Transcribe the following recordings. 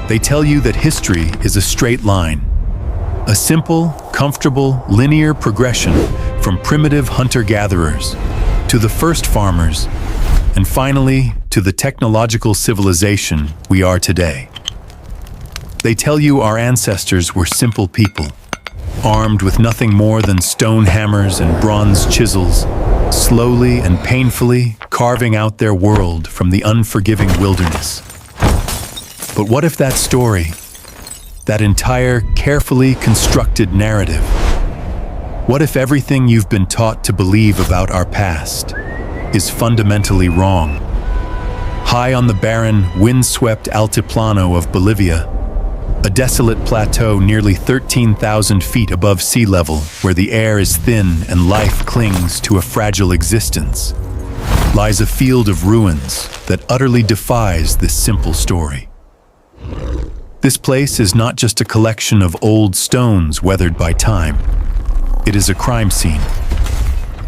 They tell you that history is a straight line, a simple, comfortable, linear progression from primitive hunter-gatherers to the first farmers, and finally to the technological civilization we are today. They tell you our ancestors were simple people, armed with nothing more than stone hammers and bronze chisels, slowly and painfully carving out their world from the unforgiving wilderness. But what if that story, that entire carefully constructed narrative, what if everything you've been taught to believe about our past is fundamentally wrong? High on the barren, windswept Altiplano of Bolivia, a desolate plateau nearly 13,000 feet above sea level where the air is thin and life clings to a fragile existence, lies a field of ruins that utterly defies this simple story. This place is not just a collection of old stones weathered by time. It is a crime scene,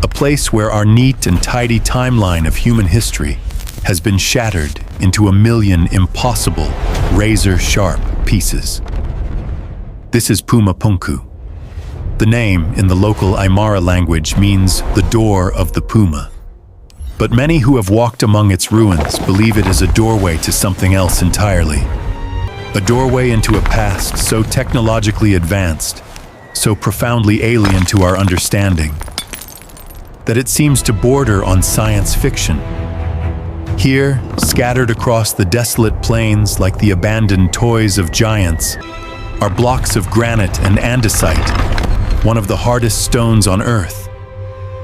a place where our neat and tidy timeline of human history has been shattered into a million impossible, razor-sharp pieces. This is Puma Punku. The name in the local Aymara language means the door of the puma. But many who have walked among its ruins believe it is a doorway to something else entirely. A doorway into a past so technologically advanced, so profoundly alien to our understanding, that it seems to border on science fiction. Here, scattered across the desolate plains like the abandoned toys of giants, are blocks of granite and andesite, one of the hardest stones on Earth,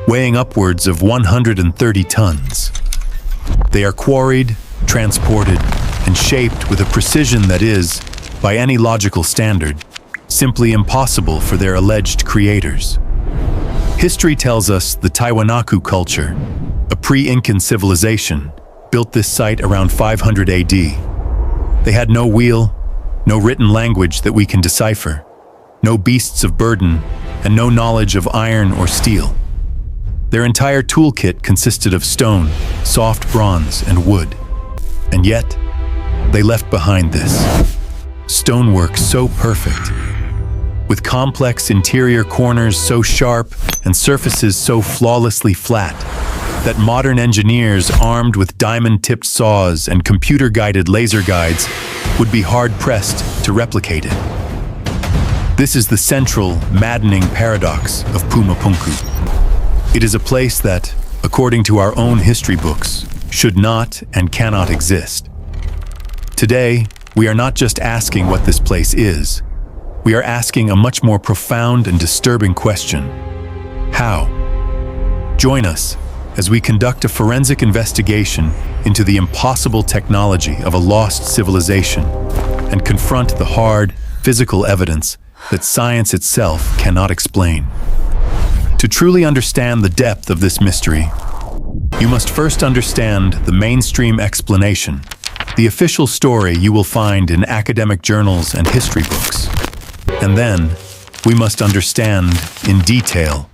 weighing upwards of 130 tons. They are quarried, transported, and shaped with a precision that is, by any logical standard, simply impossible for their alleged creators. History tells us the Tiwanaku culture, a pre-Incan civilization, built this site around 500 AD. They had no wheel, no written language that we can decipher, no beasts of burden, and no knowledge of iron or steel. Their entire toolkit consisted of stone, soft bronze, and wood. And yet, they left behind this. Stonework so perfect, with complex interior corners so sharp and surfaces so flawlessly flat, that modern engineers armed with diamond-tipped saws and computer-guided laser guides would be hard-pressed to replicate it. This is the central, maddening paradox of Puma Punku. It is a place that, according to our own history books, should not and cannot exist. Today, we are not just asking what this place is. We are asking a much more profound and disturbing question. How? Join us as we conduct a forensic investigation into the impossible technology of a lost civilization and confront the hard, physical evidence that science itself cannot explain. To truly understand the depth of this mystery, you must first understand the mainstream explanation, the official story you will find in academic journals and history books. And then, we must understand, in detail,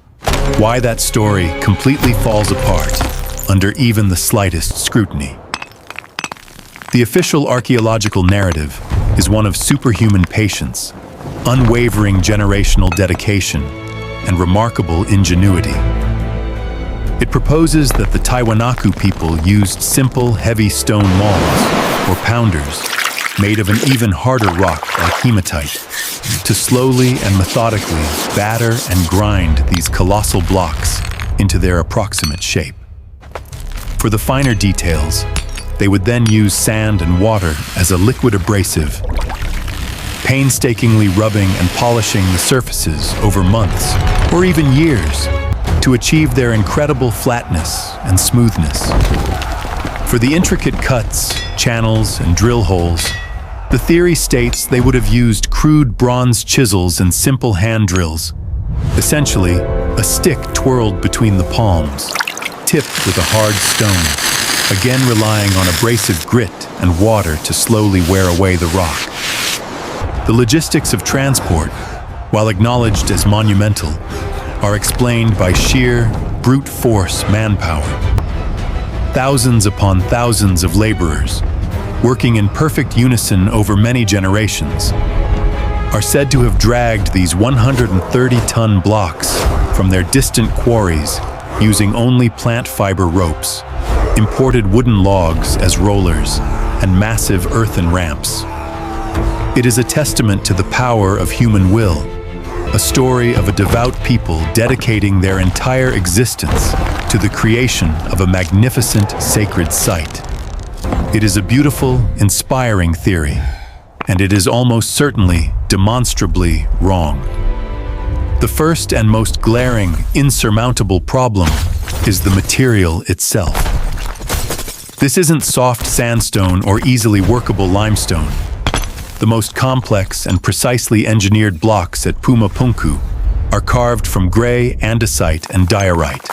why that story completely falls apart under even the slightest scrutiny. The official archaeological narrative is one of superhuman patience, unwavering generational dedication, and remarkable ingenuity. It proposes that the Tiwanaku people used simple, heavy stone mauls, or pounders, made of an even harder rock like hematite, to slowly and methodically batter and grind these colossal blocks into their approximate shape. For the finer details, they would then use sand and water as a liquid abrasive, painstakingly rubbing and polishing the surfaces over months or even years to achieve their incredible flatness and smoothness. For the intricate cuts, channels, and drill holes, the theory states they would have used crude bronze chisels and simple hand drills, essentially a stick twirled between the palms, tipped with a hard stone, again relying on abrasive grit and water to slowly wear away the rock. The logistics of transport, while acknowledged as monumental, are explained by sheer, brute force manpower. Thousands upon thousands of laborers, working in perfect unison over many generations, are said to have dragged these 130-ton blocks from their distant quarries using only plant fiber ropes, imported wooden logs as rollers, and massive earthen ramps. It is a testament to the power of human will, a story of a devout people dedicating their entire existence to the creation of a magnificent sacred site. It is a beautiful, inspiring theory, and it is almost certainly demonstrably wrong. The first and most glaring, insurmountable problem is the material itself. This isn't soft sandstone or easily workable limestone. The most complex and precisely engineered blocks at Puma Punku are carved from gray andesite and diorite.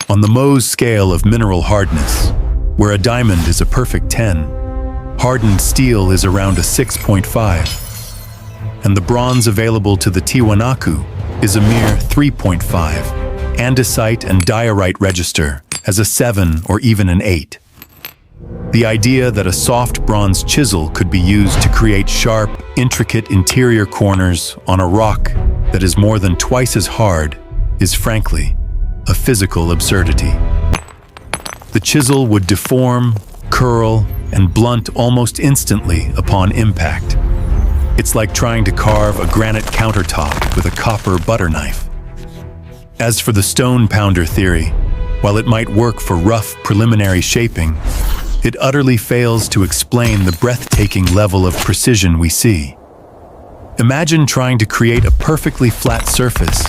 On the Mohs scale of mineral hardness, where a diamond is a perfect 10, hardened steel is around a 6.5, and the bronze available to the Tiwanaku is a mere 3.5. Andesite and diorite register as a 7 or even an 8. The idea that a soft bronze chisel could be used to create sharp, intricate interior corners on a rock that is more than twice as hard is frankly a physical absurdity. The chisel would deform, curl, and blunt almost instantly upon impact. It's like trying to carve a granite countertop with a copper butter knife. As for the stone pounder theory, while it might work for rough preliminary shaping, it utterly fails to explain the breathtaking level of precision we see. Imagine trying to create a perfectly flat surface,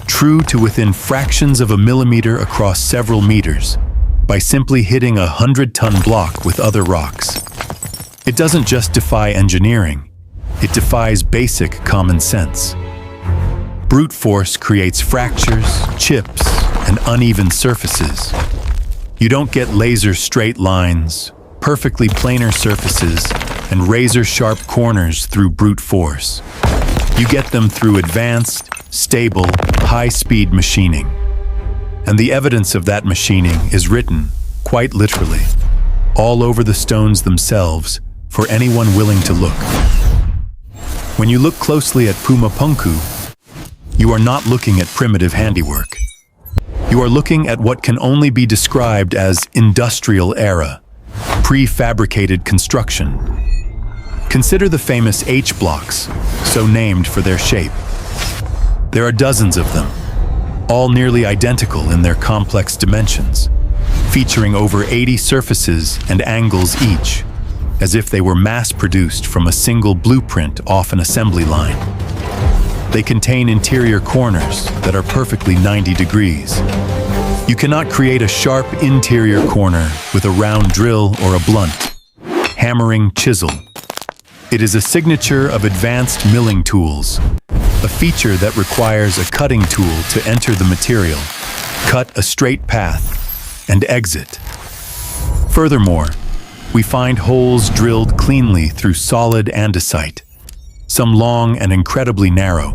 true to within fractions of a millimeter across several meters, by simply hitting a 100-ton block with other rocks. It doesn't just defy engineering, it defies basic common sense. Brute force creates fractures, chips, and uneven surfaces. You don't get laser straight lines, perfectly planar surfaces, and razor-sharp corners through brute force. You get them through advanced, stable, high-speed machining. And the evidence of that machining is written, quite literally, all over the stones themselves for anyone willing to look. When you look closely at Puma Punku, you are not looking at primitive handiwork. You are looking at what can only be described as industrial era, prefabricated construction. Consider the famous H blocks, so named for their shape. There are dozens of them, all nearly identical in their complex dimensions, featuring over 80 surfaces and angles each, as if they were mass-produced from a single blueprint off an assembly line. They contain interior corners that are perfectly 90 degrees. You cannot create a sharp interior corner with a round drill or a blunt, hammering chisel. It is a signature of advanced milling tools, a feature that requires a cutting tool to enter the material, cut a straight path, and exit. Furthermore, we find holes drilled cleanly through solid andesite, some long and incredibly narrow,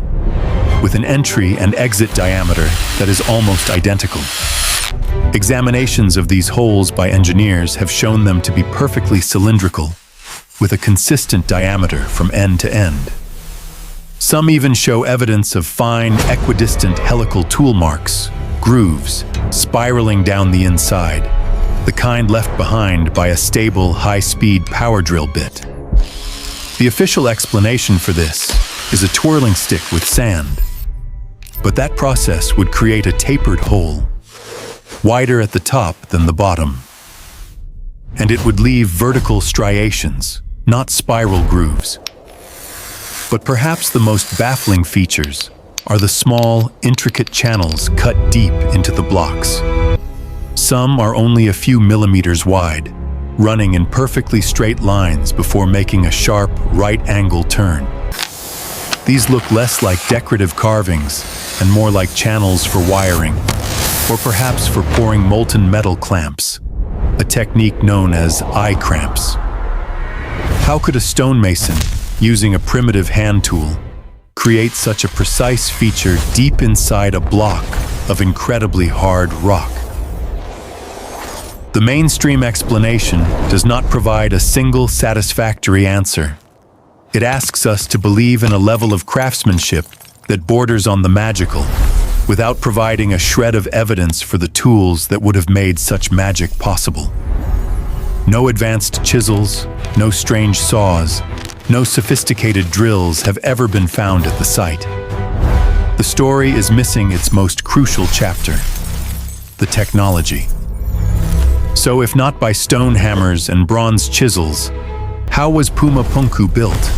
with an entry and exit diameter that is almost identical. Examinations of these holes by engineers have shown them to be perfectly cylindrical, with a consistent diameter from end to end. Some even show evidence of fine, equidistant helical tool marks, grooves, spiraling down the inside, the kind left behind by a stable, high-speed power drill bit. The official explanation for this is a twirling stick with sand. But that process would create a tapered hole, wider at the top than the bottom. And it would leave vertical striations, not spiral grooves. But perhaps the most baffling features are the small, intricate channels cut deep into the blocks. Some are only a few millimeters wide, running in perfectly straight lines before making a sharp, right-angle turn. These look less like decorative carvings and more like channels for wiring, or perhaps for pouring molten metal clamps, a technique known as eye cramps. How could a stonemason, using a primitive hand tool, create such a precise feature deep inside a block of incredibly hard rock? The mainstream explanation does not provide a single satisfactory answer. It asks us to believe in a level of craftsmanship that borders on the magical, without providing a shred of evidence for the tools that would have made such magic possible. No advanced chisels, no strange saws, no sophisticated drills have ever been found at the site. The story is missing its most crucial chapter: the technology. So if not by stone hammers and bronze chisels, how was Puma Punku built?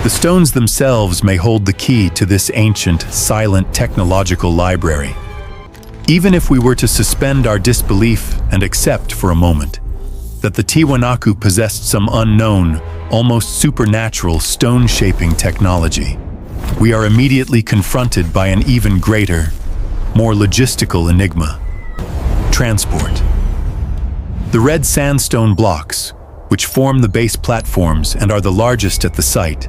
The stones themselves may hold the key to this ancient, silent technological library. Even if we were to suspend our disbelief and accept for a moment that the Tiwanaku possessed some unknown, almost supernatural stone-shaping technology, we are immediately confronted by an even greater, more logistical enigma: transport. The red sandstone blocks, which form the base platforms and are the largest at the site,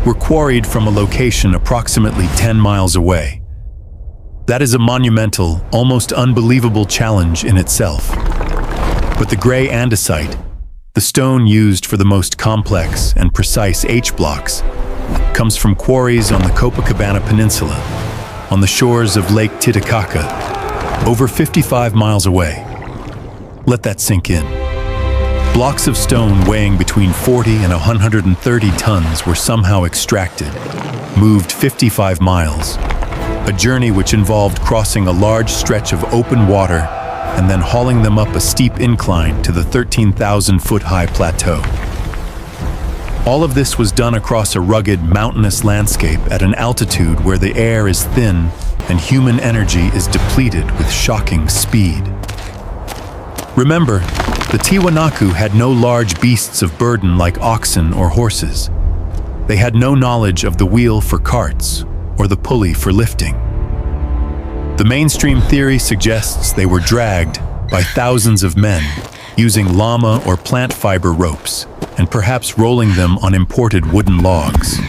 were quarried from a location approximately 10 miles away. That is a monumental, almost unbelievable challenge in itself. But the gray andesite, the stone used for the most complex and precise H-blocks, comes from quarries on the Copacabana Peninsula, on the shores of Lake Titicaca, over 55 miles away. Let that sink in. Blocks of stone weighing between 40 and 130 tons were somehow extracted, moved 55 miles, a journey which involved crossing a large stretch of open water and then hauling them up a steep incline to the 13,000-foot-high plateau. All of this was done across a rugged, mountainous landscape at an altitude where the air is thin and human energy is depleted with shocking speed. Remember, the Tiwanaku had no large beasts of burden like oxen or horses. They had no knowledge of the wheel for carts or the pulley for lifting. The mainstream theory suggests they were dragged by thousands of men using llama or plant fiber ropes and perhaps rolling them on imported wooden logs.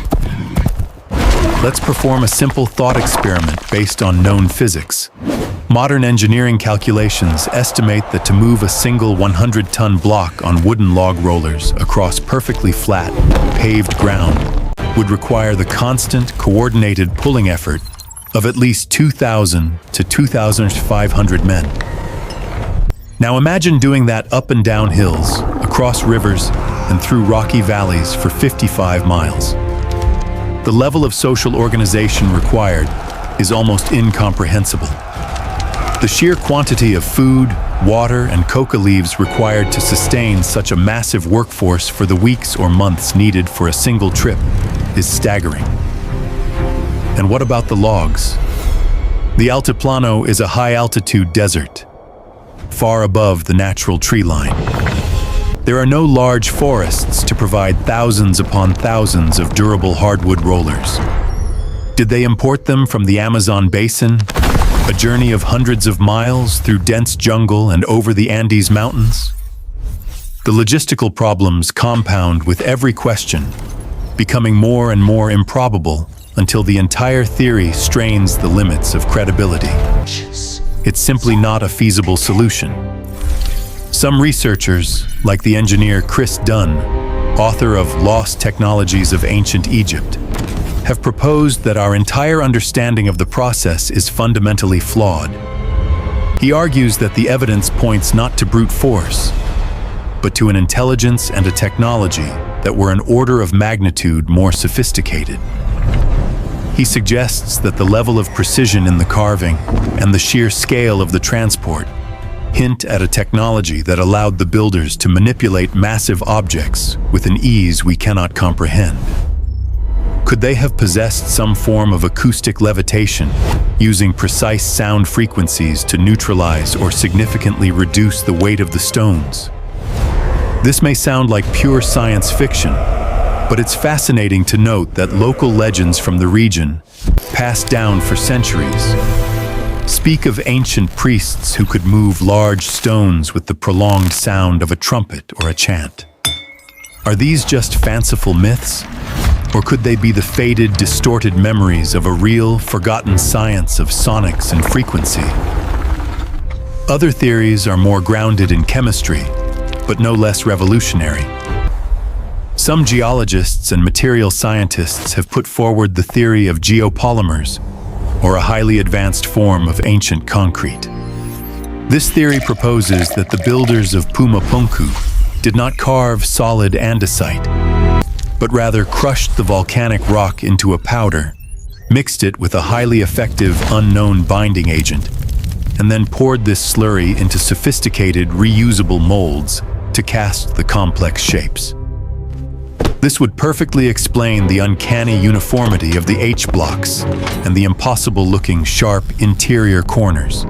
Let's perform a simple thought experiment based on known physics. Modern engineering calculations estimate that to move a single 100-ton block on wooden log rollers across perfectly flat, paved ground would require the constant, coordinated pulling effort of at least 2,000 to 2,500 men. Now imagine doing that up and down hills, across rivers, and through rocky valleys for 55 miles. The level of social organization required is almost incomprehensible. The sheer quantity of food, water, and coca leaves required to sustain such a massive workforce for the weeks or months needed for a single trip is staggering. And what about the logs? The Altiplano is a high-altitude desert, far above the natural tree line. There are no large forests to provide thousands upon thousands of durable hardwood rollers. Did they import them from the Amazon basin? A journey of hundreds of miles through dense jungle and over the Andes Mountains? The logistical problems compound with every question, becoming more and more improbable until the entire theory strains the limits of credibility. It's simply not a feasible solution. Some researchers, like the engineer Chris Dunn, author of Lost Technologies of Ancient Egypt, have proposed that our entire understanding of the process is fundamentally flawed. He argues that the evidence points not to brute force, but to an intelligence and a technology that were an order of magnitude more sophisticated. He suggests that the level of precision in the carving and the sheer scale of the transport hint at a technology that allowed the builders to manipulate massive objects with an ease we cannot comprehend. Could they have possessed some form of acoustic levitation, using precise sound frequencies to neutralize or significantly reduce the weight of the stones? This may sound like pure science fiction, but it's fascinating to note that local legends from the region, passed down for centuries, speak of ancient priests who could move large stones with the prolonged sound of a trumpet or a chant. Are these just fanciful myths? Or could they be the faded, distorted memories of a real, forgotten science of sonics and frequency? Other theories are more grounded in chemistry, but no less revolutionary. Some geologists and material scientists have put forward the theory of geopolymers, or a highly advanced form of ancient concrete. This theory proposes that the builders of Puma Punku did not carve solid andesite, but rather crushed the volcanic rock into a powder, mixed it with a highly effective unknown binding agent, and then poured this slurry into sophisticated reusable molds to cast the complex shapes. This would perfectly explain the uncanny uniformity of the H-blocks and the impossible-looking sharp interior corners.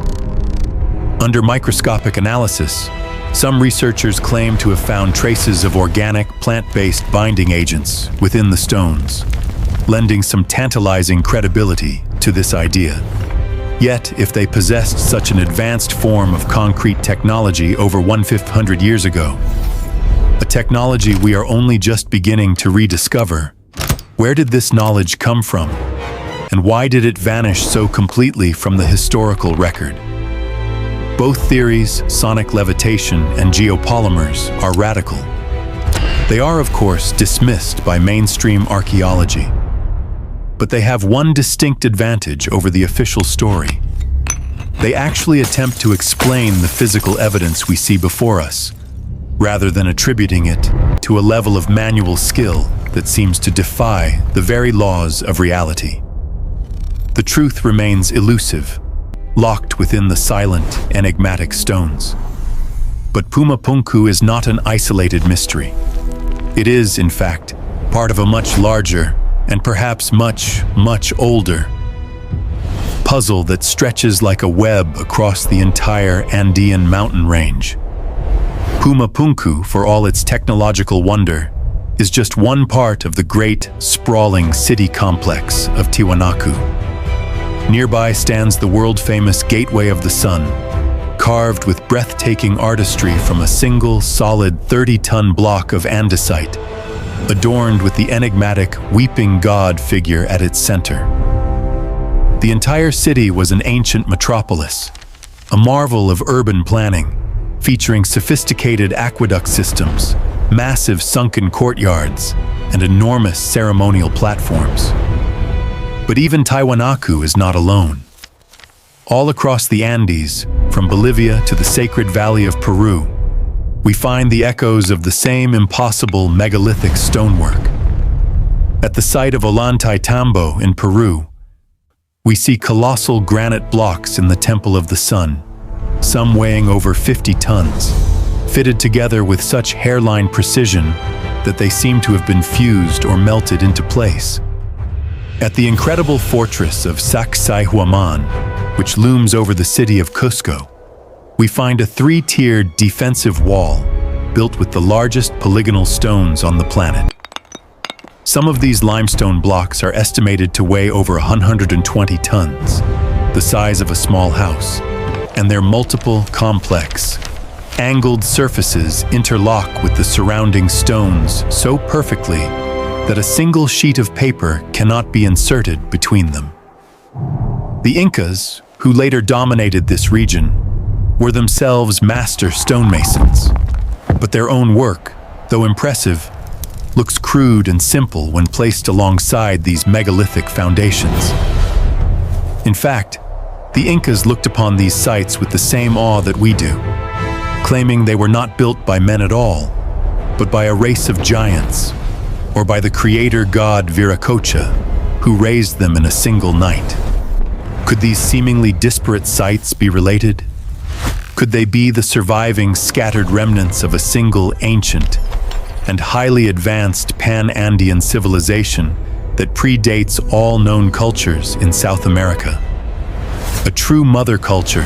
Under microscopic analysis, some researchers claim to have found traces of organic, plant-based binding agents within the stones, lending some tantalizing credibility to this idea. Yet, if they possessed such an advanced form of concrete technology over 1,500 years ago, a technology we are only just beginning to rediscover, where did this knowledge come from? And why did it vanish so completely from the historical record? Both theories, sonic levitation and geopolymers, are radical. They are, of course, dismissed by mainstream archaeology. But they have one distinct advantage over the official story. They actually attempt to explain the physical evidence we see before us, rather than attributing it to a level of manual skill that seems to defy the very laws of reality. The truth remains elusive, locked within the silent, enigmatic stones. But Puma Punku is not an isolated mystery. It is, in fact, part of a much larger, and perhaps much, much older puzzle that stretches like a web across the entire Andean mountain range. Puma Punku, for all its technological wonder, is just one part of the great, sprawling city complex of Tiwanaku. Nearby stands the world-famous Gateway of the Sun, carved with breathtaking artistry from a single, solid 30-ton block of andesite, adorned with the enigmatic weeping god figure at its center. The entire city was an ancient metropolis, a marvel of urban planning, featuring sophisticated aqueduct systems, massive sunken courtyards, and enormous ceremonial platforms. But even Tiwanaku is not alone. All across the Andes, from Bolivia to the sacred valley of Peru, we find the echoes of the same impossible megalithic stonework. At the site of Ollantaytambo in Peru, we see colossal granite blocks in the Temple of the Sun, some weighing over 50 tons, fitted together with such hairline precision that they seem to have been fused or melted into place. At the incredible fortress of Sacsayhuaman, which looms over the city of Cusco, we find a three-tiered defensive wall built with the largest polygonal stones on the planet. Some of these limestone blocks are estimated to weigh over 120 tons, the size of a small house, and their multiple, complex, angled surfaces interlock with the surrounding stones so perfectly that a single sheet of paper cannot be inserted between them. The Incas, who later dominated this region, were themselves master stonemasons, but their own work, though impressive, looks crude and simple when placed alongside these megalithic foundations. In fact, the Incas looked upon these sites with the same awe that we do, claiming they were not built by men at all, but by a race of giants, or by the creator god Viracocha, who raised them in a single night. Could these seemingly disparate sites be related? Could they be the surviving scattered remnants of a single ancient and highly advanced pan-Andean civilization that predates all known cultures in South America? A true mother culture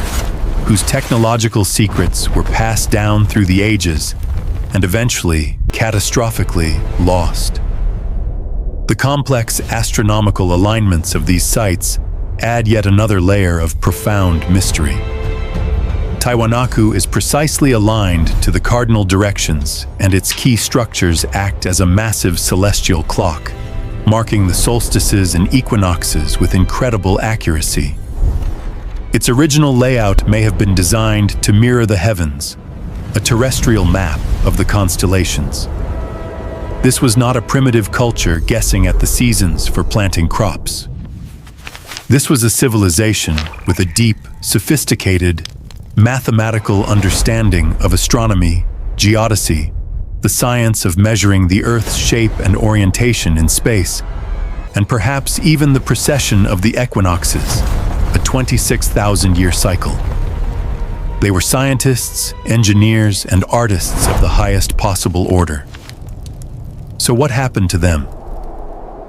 whose technological secrets were passed down through the ages and eventually, catastrophically, lost. The complex astronomical alignments of these sites add yet another layer of profound mystery. Tiwanaku is precisely aligned to the cardinal directions, and its key structures act as a massive celestial clock, marking the solstices and equinoxes with incredible accuracy. Its original layout may have been designed to mirror the heavens, a terrestrial map of the constellations. This was not a primitive culture guessing at the seasons for planting crops. This was a civilization with a deep, sophisticated, mathematical understanding of astronomy, geodesy, the science of measuring the Earth's shape and orientation in space, and perhaps even the precession of the equinoxes, a 26,000-year cycle. They were scientists, engineers, and artists of the highest possible order. So what happened to them?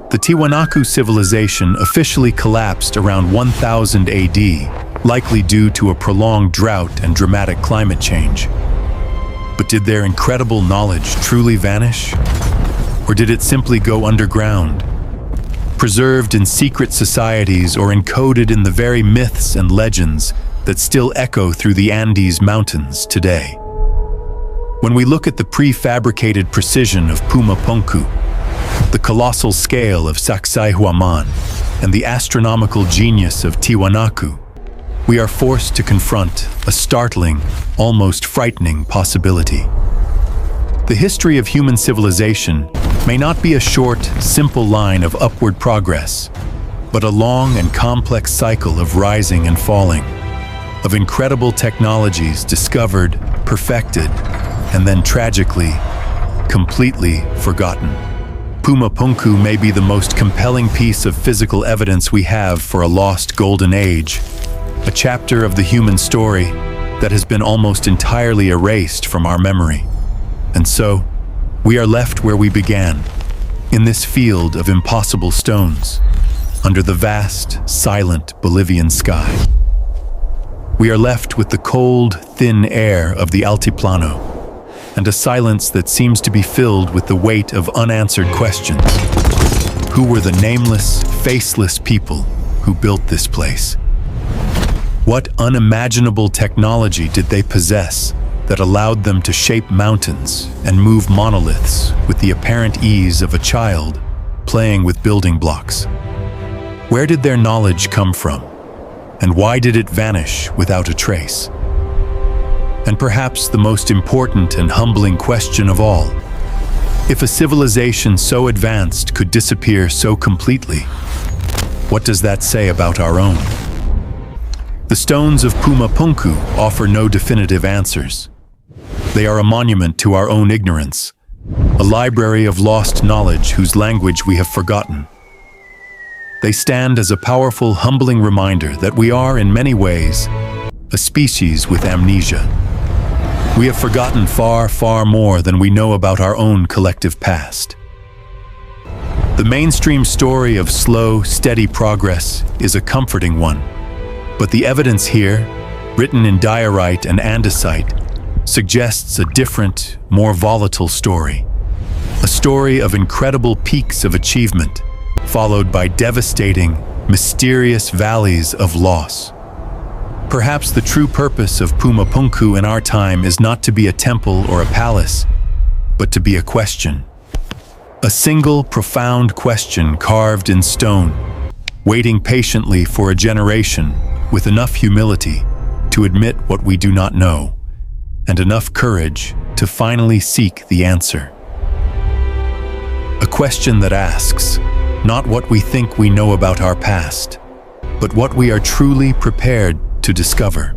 The Tiwanaku civilization officially collapsed around 1000 AD, likely due to a prolonged drought and dramatic climate change. But did their incredible knowledge truly vanish? Or did it simply go underground, preserved in secret societies or encoded in the very myths and legends that still echo through the Andes Mountains today? When we look at the prefabricated precision of Puma Punku, the colossal scale of Sacsayhuaman, and the astronomical genius of Tiwanaku, we are forced to confront a startling, almost frightening possibility. The history of human civilization may not be a short, simple line of upward progress, but a long and complex cycle of rising and falling, of incredible technologies discovered, perfected, and then tragically, completely forgotten. Puma Punku may be the most compelling piece of physical evidence we have for a lost golden age, a chapter of the human story that has been almost entirely erased from our memory. And so, we are left where we began, in this field of impossible stones, under the vast, silent Bolivian sky. We are left with the cold, thin air of the Altiplano, and a silence that seems to be filled with the weight of unanswered questions. Who were the nameless, faceless people who built this place? What unimaginable technology did they possess that allowed them to shape mountains and move monoliths with the apparent ease of a child playing with building blocks? Where did their knowledge come from? And why did it vanish without a trace? And perhaps the most important and humbling question of all, if a civilization so advanced could disappear so completely, what does that say about our own? The stones of Puma Punku offer no definitive answers. They are a monument to our own ignorance, a library of lost knowledge whose language we have forgotten. They stand as a powerful, humbling reminder that we are, in many ways, a species with amnesia. We have forgotten far, far more than we know about our own collective past. The mainstream story of slow, steady progress is a comforting one, but the evidence here, written in diorite and andesite, suggests a different, more volatile story. A story of incredible peaks of achievement, followed by devastating, mysterious valleys of loss. Perhaps the true purpose of Puma Punku in our time is not to be a temple or a palace, but to be a question. A single, profound question carved in stone, waiting patiently for a generation with enough humility to admit what we do not know, and enough courage to finally seek the answer. A question that asks, not what we think we know about our past, but what we are truly prepared to discover.